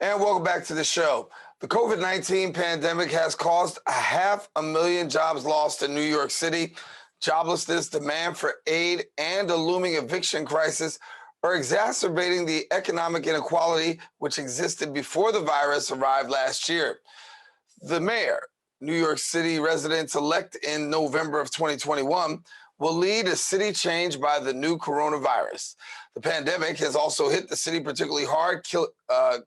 And welcome back to the show. The COVID-19 pandemic has caused 500,000 jobs lost in New York City. Joblessness, demand for aid, and a looming eviction crisis are exacerbating the economic inequality which existed before the virus arrived last year. The mayor, New York City residents-elect in November of 2021, will lead a city changed by the new coronavirus. The pandemic has also hit the city particularly hard,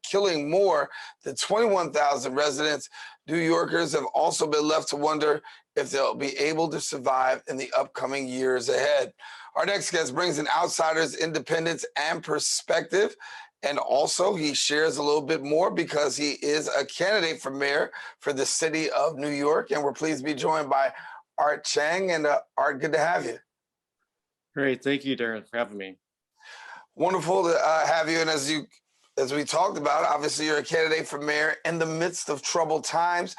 killing more than 21,000 residents. New Yorkers have also been left to wonder if they'll be able to survive in the upcoming years ahead. Our next guest brings an outsider's independence and perspective. And also, he shares a little bit more because he is a candidate for mayor for the city of New York. And we're pleased to be joined by Chang. And Art, good to have you. Great. Thank you, Daren, for having me. Wonderful to have you. And as we talked about, obviously you're a candidate for mayor in the midst of troubled times.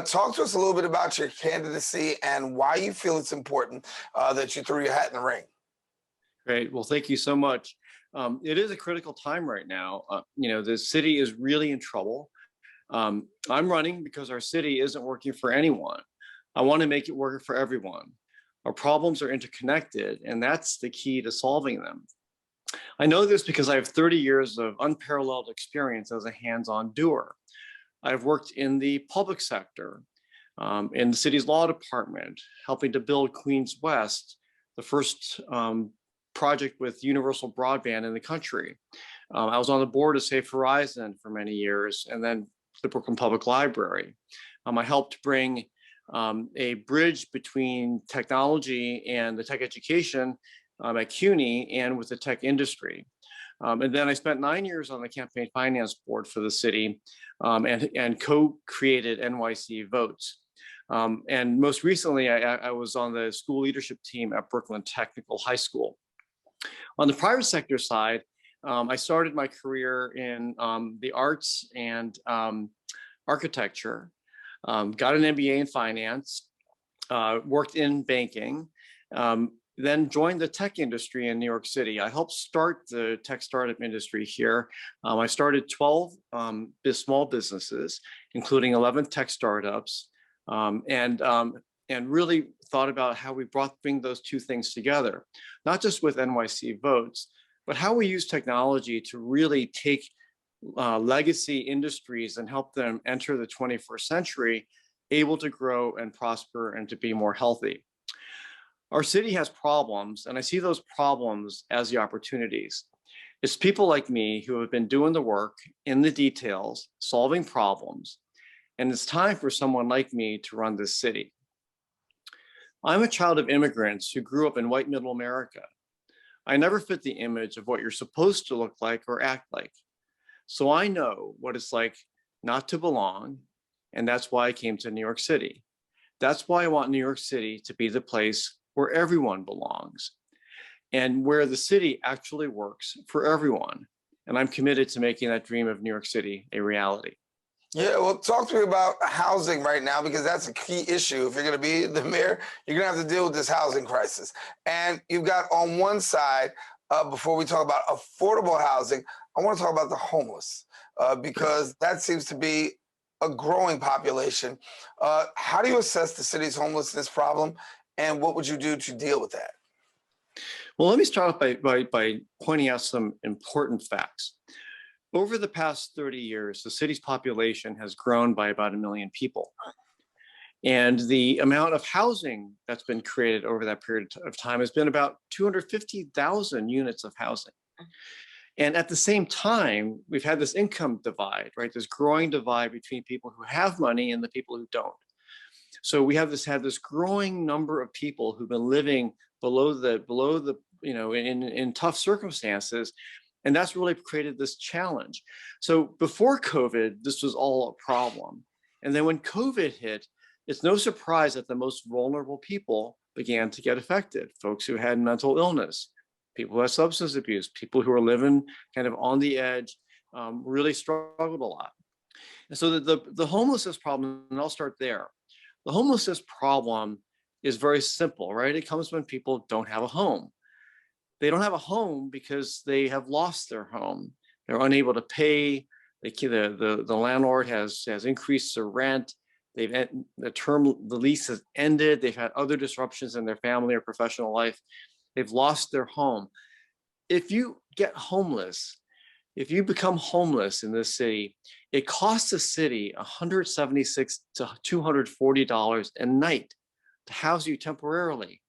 Talk to us a little bit about your candidacy and why you feel it's important that you threw your hat in the ring. Great. Well, thank you so much. It is a critical time right now. The city is really in trouble. I'm running because our city isn't working for anyone. I want to make it work for everyone. Our problems are interconnected, and that's the key to solving them. I know this because I have 30 years of unparalleled experience as a hands-on doer. I've worked in the public sector, in the city's law department, helping to build Queens West, the first project with universal broadband in the country. I was on the board of Safe Horizon for many years, and then the Brooklyn Public Library. I helped bring a bridge between technology and the tech education at CUNY and with the tech industry. And then I spent 9 years on the campaign finance board for the city and co-created NYC Votes. And most recently, I was on the school leadership team at Brooklyn Technical High School. On the private sector side, I started my career in the arts and architecture, got an MBA in finance, worked in banking, then joined the tech industry in New York City. I helped start the tech startup industry here. I started 12 small businesses, including 11 tech startups, and really thought about how we bring those two things together, not just with NYC Votes, but how we use technology to really take legacy industries and help them enter the 21st century, able to grow and prosper and to be more healthy. Our city has problems, and I see those problems as the opportunities. It's people like me who have been doing the work in the details, solving problems, and it's time for someone like me to run this city. I'm a child of immigrants who grew up in white middle America. I never fit the image of what you're supposed to look like or act like. So I know what it's like not to belong, and that's why I came to New York City. That's why I want New York City to be the place where everyone belongs and where the city actually works for everyone. And I'm committed to making that dream of New York City a reality. Yeah, well, talk to me about housing right now, because that's a key issue. If you're going to be the mayor, you're going to have to deal with this housing crisis. And you've got on one side, before we talk about affordable housing, I want to talk about the homeless, because that seems to be a growing population. How do you assess the city's homelessness problem, and what would you do to deal with that? Well, let me start off by pointing out some important facts. Over the past 30 years, the city's population has grown by about 1 million people. And the amount of housing that's been created over that period of time has been about 250,000 units of housing. And at the same time, we've had this income divide, right? This growing divide between people who have money and the people who don't. So we have had this growing number of people who've been living below the in tough circumstances. And that's really created this challenge. So before COVID, this was all a problem. And then when COVID hit, it's no surprise that the most vulnerable people began to get affected. Folks who had mental illness, people who had substance abuse, people who are living kind of on the edge, really struggled a lot. And so the homelessness problem, and I'll start there. The homelessness problem is very simple, right? It comes when people don't have a home. They don't have a home because they have lost their home. They're unable to pay The landlord has increased the rent. The lease has ended. They've had other disruptions in their family or professional life. They've lost their home. If you get homeless, if you become homeless in this city, it costs the city $176 to $240 a night to house you temporarily.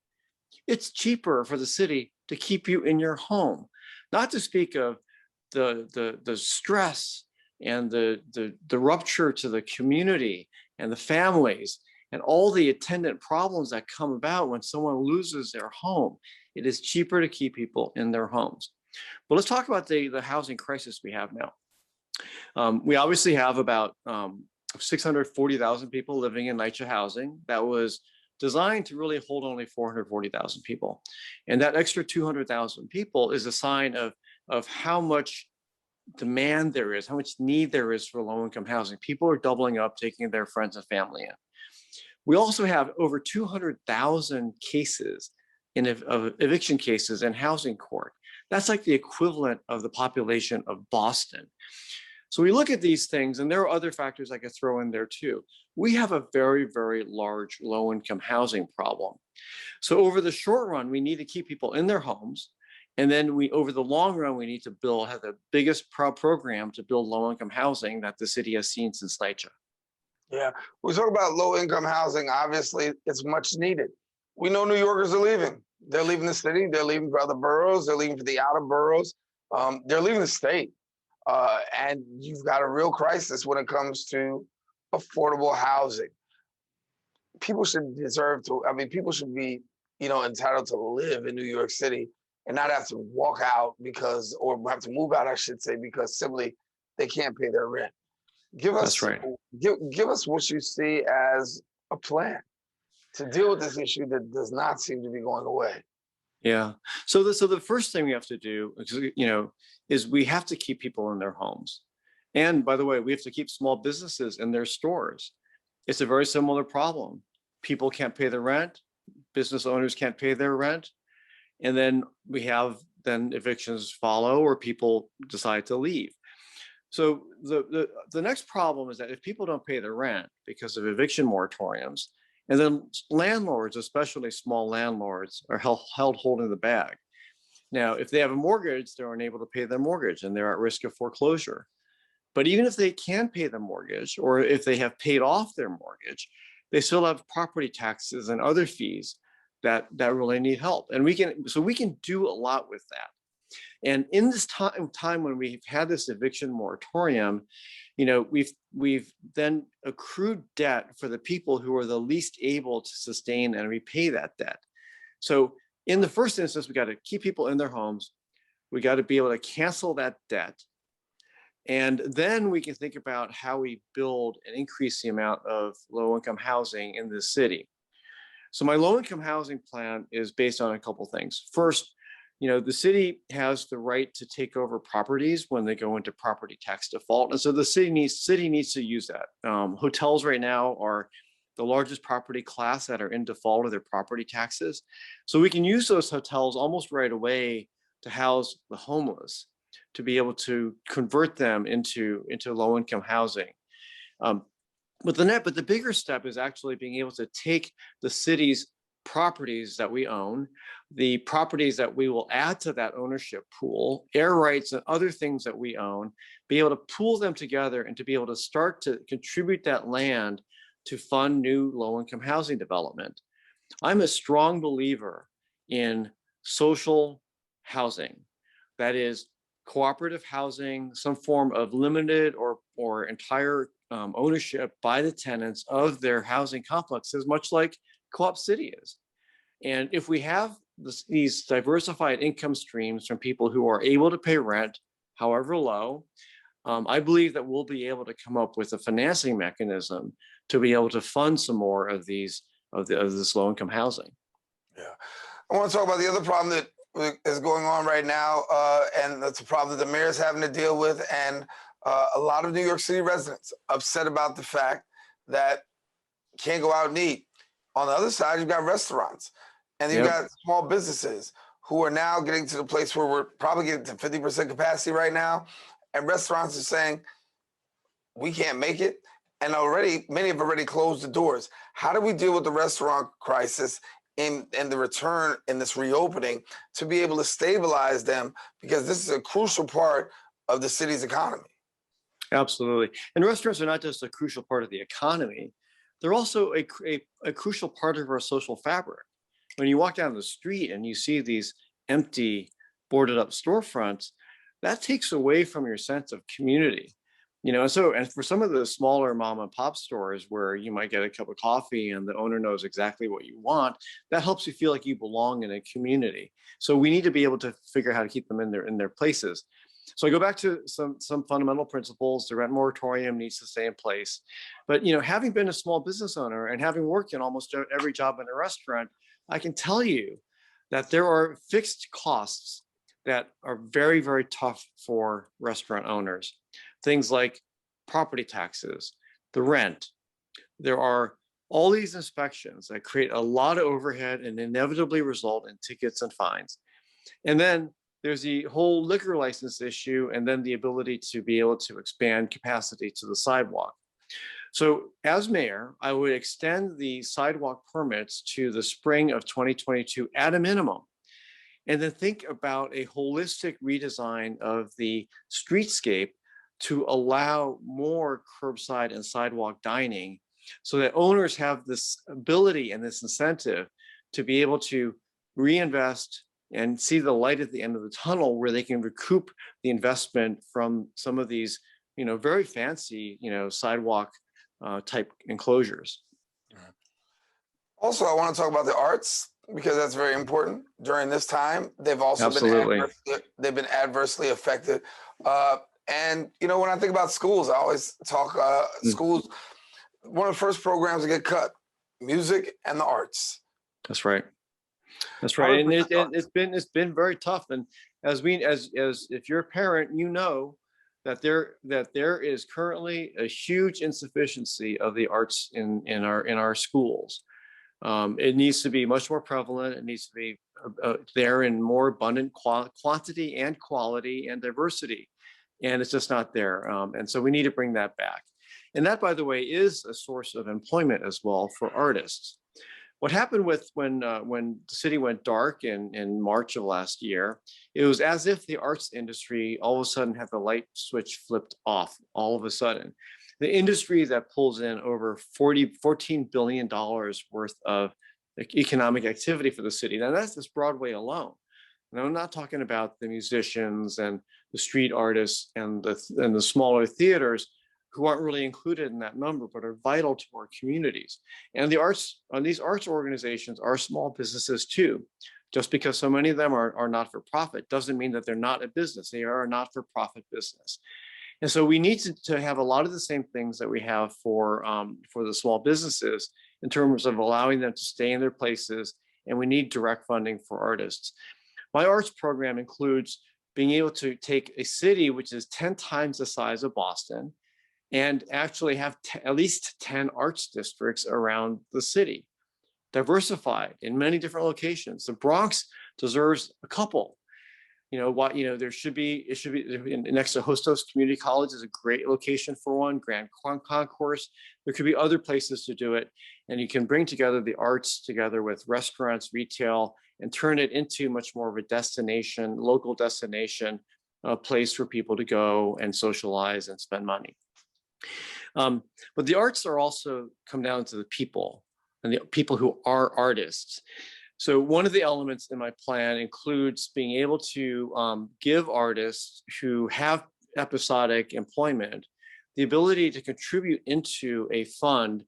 It's cheaper for the city to keep you in your home, not to speak of the stress and the rupture to the community and the families and all the attendant problems that come about when someone loses their home. It is cheaper to keep people in their homes. But let's talk about the housing crisis we have now. We obviously have about 640,000 people living in NYCHA housing that was designed to really hold only 440,000 people. And that extra 200,000 people is a sign of how much demand there is, how much need there is for low-income housing. People are doubling up, taking their friends and family in. We also have over 200,000 cases of eviction cases in housing court. That's like the equivalent of the population of Boston. So we look at these things, and there are other factors I could throw in there too. We have a very, very large low-income housing problem. So over the short run, we need to keep people in their homes. And then over the long run, we need to have the biggest program to build low-income housing that the city has seen since NYCHA. Yeah, we talk about low-income housing. Obviously, it's much needed. We know New Yorkers are leaving. They're leaving the city. They're leaving for other boroughs. They're leaving for the outer boroughs. They're leaving the state. And you've got a real crisis when it comes to affordable housing. People should deserve to, people should be, entitled to live in New York City and not have to walk out or have to move out, I should say, because simply they can't pay their rent. That's right. Give us what you see as a plan to deal with this issue that does not seem to be going away. Yeah. So the first thing we have to do, is we have to keep people in their homes. And by the way, we have to keep small businesses in their stores. It's a very similar problem. People can't pay their rent. Business owners can't pay their rent. And then then evictions follow or people decide to leave. So the next problem is that if people don't pay their rent because of eviction moratoriums, and then landlords, especially small landlords, are held holding the bag. Now, if they have a mortgage, they're unable to pay their mortgage and they're at risk of foreclosure. But even if they can pay the mortgage, or if they have paid off their mortgage, they still have property taxes and other fees that really need help. And we can do a lot with that. And in this time when we've had this eviction moratorium, we've then accrued debt for the people who are the least able to sustain and repay that debt. So in the first instance, we got to keep people in their homes. We got to be able to cancel that debt. And then we can think about how we build and increase the amount of low-income housing in the city. So my low-income housing plan is based on a couple things. First, the city has the right to take over properties when they go into property tax default. And so the city needs to use that. Hotels right now are the largest property class that are in default of their property taxes. So we can use those hotels almost right away to house the homeless, to be able to convert them into low-income housing. But the bigger step is actually being able to take the city's properties that we own, the properties that we will add to that ownership pool, air rights and other things that we own, be able to pool them together and to be able to start to contribute that land to fund new low-income housing development. I'm a strong believer in social housing. That is cooperative housing, some form of limited or entire ownership by the tenants of their housing complexes, much like Co-op City is. And if we have these diversified income streams from people who are able to pay rent, however low, I believe that we'll be able to come up with a financing mechanism to be able to fund some more of this low-income housing. Yeah, I want to talk about the other problem that is going on right now, and that's a problem that the mayor is having to deal with, and a lot of New York City residents upset about the fact that can't go out and eat. On the other side, you've got restaurants, and you've got small businesses who are now getting to the place where we're probably getting to 50% capacity right now, and restaurants are saying, we can't make it, and already many have already closed the doors. How do we deal with the restaurant crisis and the return in this reopening to be able to stabilize them, because this is a crucial part of the city's economy? Absolutely. And restaurants are not just a crucial part of the economy, they're also a crucial part of our social fabric. When you walk down the street and you see these empty, boarded up storefronts, that takes away from your sense of community. And for some of the smaller mom and pop stores where you might get a cup of coffee and the owner knows exactly what you want, that helps you feel like you belong in a community. So we need to be able to figure out how to keep them in their places. So I go back to some fundamental principles. The rent moratorium needs to stay in place. But having been a small business owner and having worked in almost every job in a restaurant, I can tell you that there are fixed costs that are very, very tough for restaurant owners. Things like property taxes, the rent. There are all these inspections that create a lot of overhead and inevitably result in tickets and fines. And then there's the whole liquor license issue, and then the ability to be able to expand capacity to the sidewalk. So as mayor, I would extend the sidewalk permits to the spring of 2022 at a minimum, and then think about a holistic redesign of the streetscape to allow more curbside and sidewalk dining, so that owners have this ability and this incentive to be able to reinvest and see the light at the end of the tunnel, where they can recoup the investment from some of these, very fancy, sidewalk type enclosures. Also, I want to talk about the arts, because that's very important during this time. They've also Absolutely. been adversely affected. And when I think about schools, I always talk schools. One of the first programs to get cut: music and the arts. That's right. That's right. And it's been very tough. And as if you're a parent, that there is currently a huge insufficiency of the arts in our schools. It needs to be much more prevalent. It needs to be there in more abundant quantity and quality and diversity. And it's just not there. And so we need to bring that back. And that, by the way, is a source of employment as well for artists. What happened when the city went dark in March of last year, it was as if the arts industry all of a sudden had the light switch flipped off all of a sudden. The industry that pulls in over $14 billion worth of economic activity for the city. Now that's just Broadway alone. And I'm not talking about the musicians and the street artists and the smaller theaters, who aren't really included in that number, but are vital to our communities. And these arts organizations are small businesses too. Just because so many of them are not-for-profit doesn't mean that they're not a business. They are a not-for-profit business. And so we need to have a lot of the same things that we have for the small businesses, in terms of allowing them to stay in their places, and we need direct funding for artists. My arts program includes being able to take a city which is 10 times the size of Boston, and actually have at least 10 arts districts around the city, diversified in many different locations. The Bronx deserves a couple. It should be next to Hostos Community College is a great location for one, Grand Concourse. There could be other places to do it. And you can bring together the arts together with restaurants, retail, and turn it into much more of a destination, local destination, a place for people to go and socialize and spend money. But the arts are also come down to the people, and the people who are artists. So one of the elements in my plan includes being able to give artists who have episodic employment the ability to contribute into a fund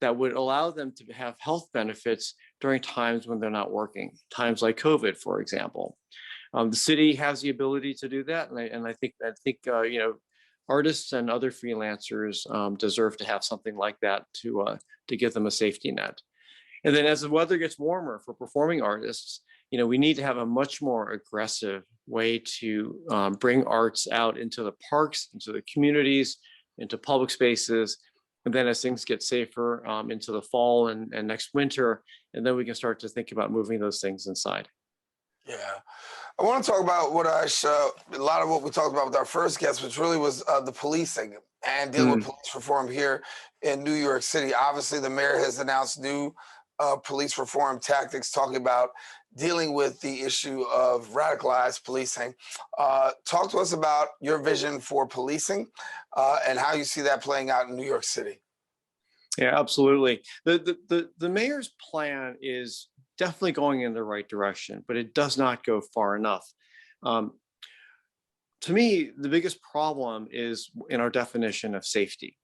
that would allow them to have health benefits during times when they're not working, times like COVID, for example. The city has the ability to do that, and I think artists and other freelancers deserve to have something like that to give them a safety net. And then as the weather gets warmer for performing artists, we need to have a much more aggressive way to bring arts out into the parks, into the communities, into public spaces. And then as things get safer into the fall and next winter, and then we can start to think about moving those things inside. Yeah. I want to talk about a lot of what we talked about with our first guest, which really was the policing and dealing with police reform here in New York City. Obviously, the mayor has announced new police reform tactics, talking about dealing with the issue of radicalized policing. Talk to us about your vision for policing and how you see that playing out in New York City. Yeah, absolutely. The mayor's plan is definitely going in the right direction, but it does not go far enough. Um, to me, the biggest problem is in our definition of safety.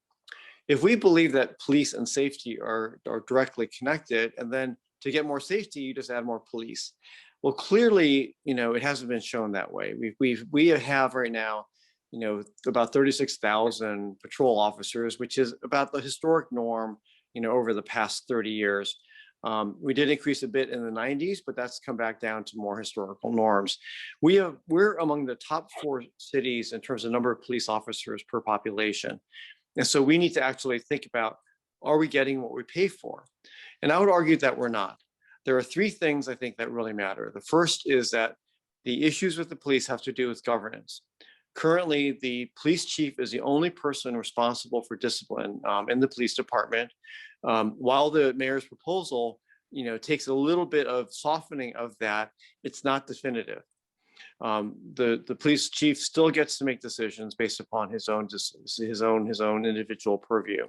If we believe that police and safety are directly connected, and then to get more safety, you just add more police. Well, clearly, it hasn't been shown that way. We have right now, about 36,000 patrol officers, which is about the historic norm, over the past 30 years. We did increase a bit in the 90s, but that's come back down to more historical norms. We're among the top 4 cities in terms of number of police officers per population. And so we need to actually think about, are we getting what we pay for? And I would argue that we're not. There are 3 things I think that really matter. The first is that the issues with the police have to do with governance. Currently, the police chief is the only person responsible for discipline in the police department, while the mayor's proposal, takes a little bit of softening of that. It's not definitive. The police chief still gets to make decisions based upon his own individual purview.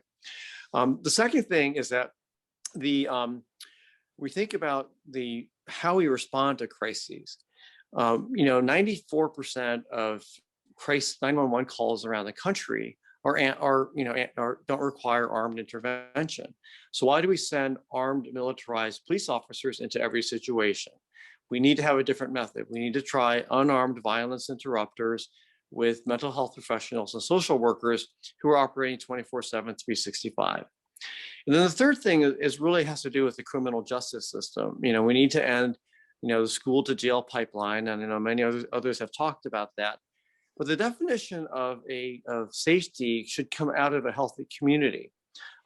The second thing is that we think about how we respond to crises. 94% of 911 calls around the country don't require armed intervention. So why do we send armed militarized police officers into every situation? We need to have a different method. We need to try unarmed violence interrupters with mental health professionals and social workers who are operating 24/7, 365. And then the third thing is really has to do with the criminal justice system. We need to end, the school to jail pipeline, and many others have talked about that. But the definition of safety should come out of a healthy community.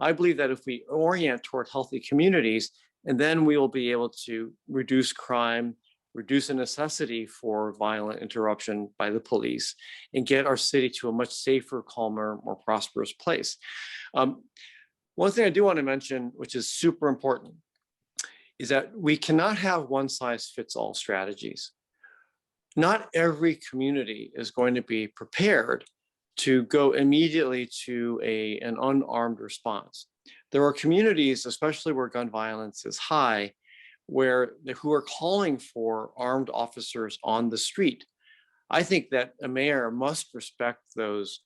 I believe that if we orient toward healthy communities, and then we will be able to reduce crime, reduce the necessity for violent interruption by the police, and get our city to a much safer, calmer, more prosperous place. One thing I do want to mention, which is super important, is that we cannot have one-size-fits-all strategies. Not every community is going to be prepared to go immediately to an unarmed response. There are communities, especially where gun violence is high, who are calling for armed officers on the street. I think that a mayor must respect those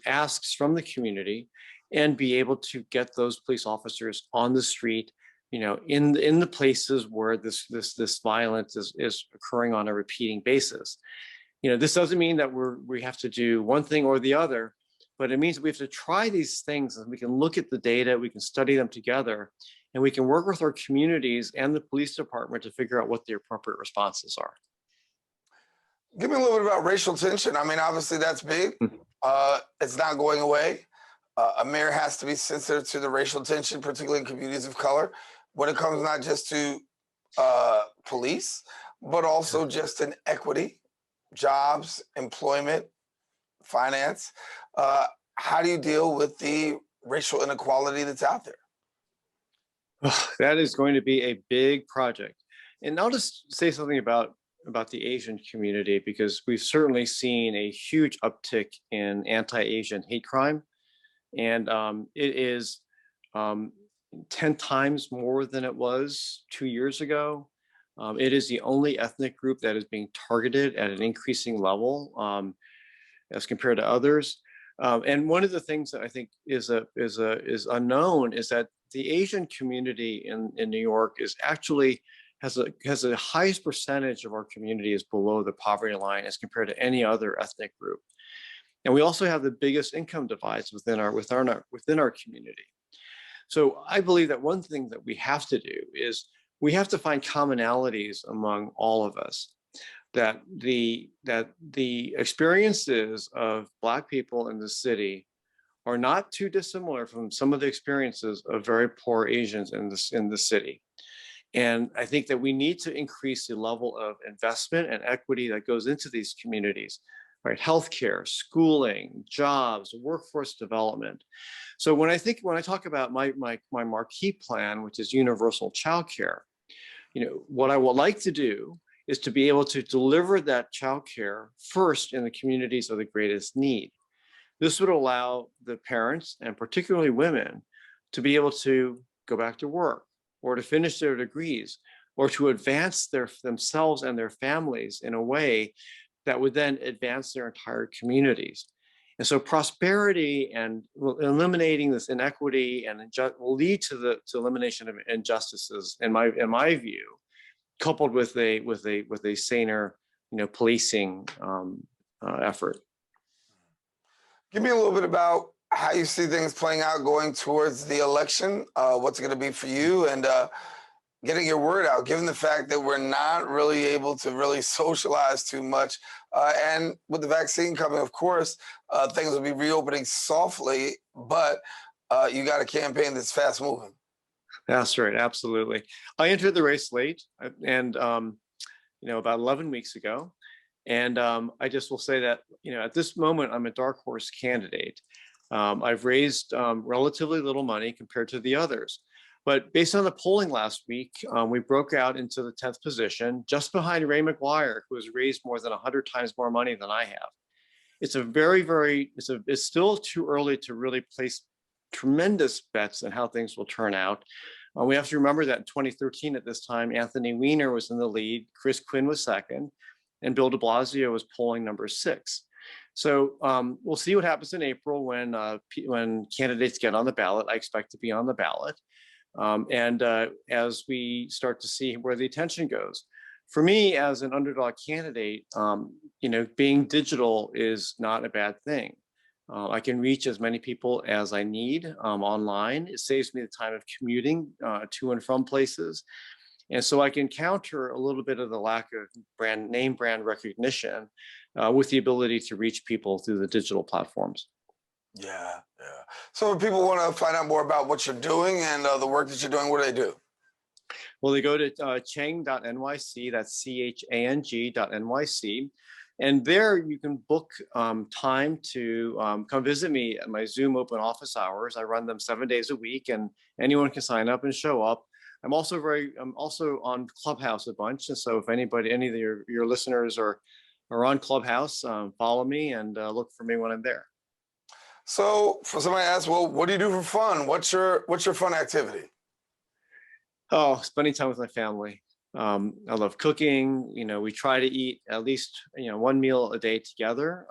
asks from the community and be able to get those police officers on the street, in the places where this violence is occurring on a repeating basis. This doesn't mean that we have to do one thing or the other, but it means that we have to try these things, and we can look at the data, we can study them together, and we can work with our communities and the police department to figure out what the appropriate responses are. Give me a little bit about racial tension. I mean, obviously that's big. It's not going away. A mayor has to be sensitive to the racial tension, particularly in communities of color, when it comes not just to police, but also just in equity, jobs, employment, finance. How do you deal with the racial inequality that's out there? That is going to be a big project. And I'll just say something about the Asian community, because we've certainly seen a huge uptick in anti-Asian hate crime. And it is 10 times more than it was 2 years ago. It is the only ethnic group that is being targeted at an increasing level as compared to others. And one of the things that I think is unknown is that the Asian community in New York is actually has the highest percentage of our community is below the poverty line as compared to any other ethnic group. And we also have the biggest income divides within our community. So I believe that one thing that we have to do is we have to find commonalities among all of us, that the experiences of Black people in the city are not too dissimilar from some of the experiences of very poor Asians in the city. And I think that we need to increase the level of investment and equity that goes into these communities, right? Healthcare, schooling, jobs, workforce development. So when I talk about my marquee plan, which is universal childcare, what I would like to do is to be able to deliver that childcare first in the communities of the greatest need. This would allow the parents, and particularly women, to be able to go back to work or to finish their degrees or to advance themselves and their families in a way that would then advance their entire communities. And so prosperity and eliminating this inequity and will lead to the elimination of injustices, in my view, coupled with a saner, policing effort. Give me a little bit about how you see things playing out going towards the election. What's it going to be for you, and getting your word out, given the fact that we're not really able to really socialize too much. And with the vaccine coming, of course, things will be reopening softly, but you got a campaign that's fast moving. That's right, absolutely. I entered the race late, and about 11 weeks ago. And I just will say that, at this moment, I'm a dark horse candidate. I've raised relatively little money compared to the others. But based on the polling last week, we broke out into the 10th position, just behind Ray McGuire, who has raised more than 100 times more money than I have. It's it's still too early to really place tremendous bets on how things will turn out. We have to remember that in 2013, at this time, Anthony Weiner was in the lead, Chris Quinn was second, and Bill de Blasio was polling number 6. So we'll see what happens in April when candidates get on the ballot. I expect to be on the ballot. And as we start to see where the attention goes. For me, as an underdog candidate, being digital is not a bad thing. I can reach as many people as I need online. It saves me the time of commuting to and from places. And so I can counter a little bit of the lack of brand recognition with the ability to reach people through the digital platforms. Yeah. So if people want to find out more about what you're doing and the work that you're doing, what do they do? Well, they go to chang.nyc, that's chang.nyc. And there you can book time to come visit me at my Zoom open office hours. I run them 7 days a week, and anyone can sign up and show up. I'm also on Clubhouse a bunch. And so if any of your listeners are on Clubhouse, follow me and look for me when I'm there. So for somebody to ask, well, what do you do for fun? What's your fun activity? Oh, spending time with my family. I love cooking. We try to eat at least, one meal a day together.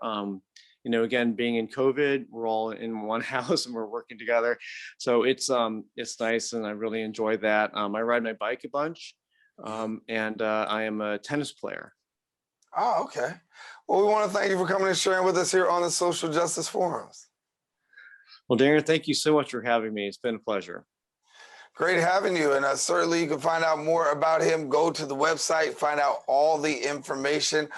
Again, being in COVID, we're all in one house and we're working together. So it's nice, and I really enjoy that. I ride my bike a bunch, and I am a tennis player. Oh, okay. Well, we want to thank you for coming and sharing with us here on the Social Justice Forums. Well, Daren, thank you so much for having me. It's been a pleasure. Great having you. And certainly you can find out more about him. Go to the website, find out all the information.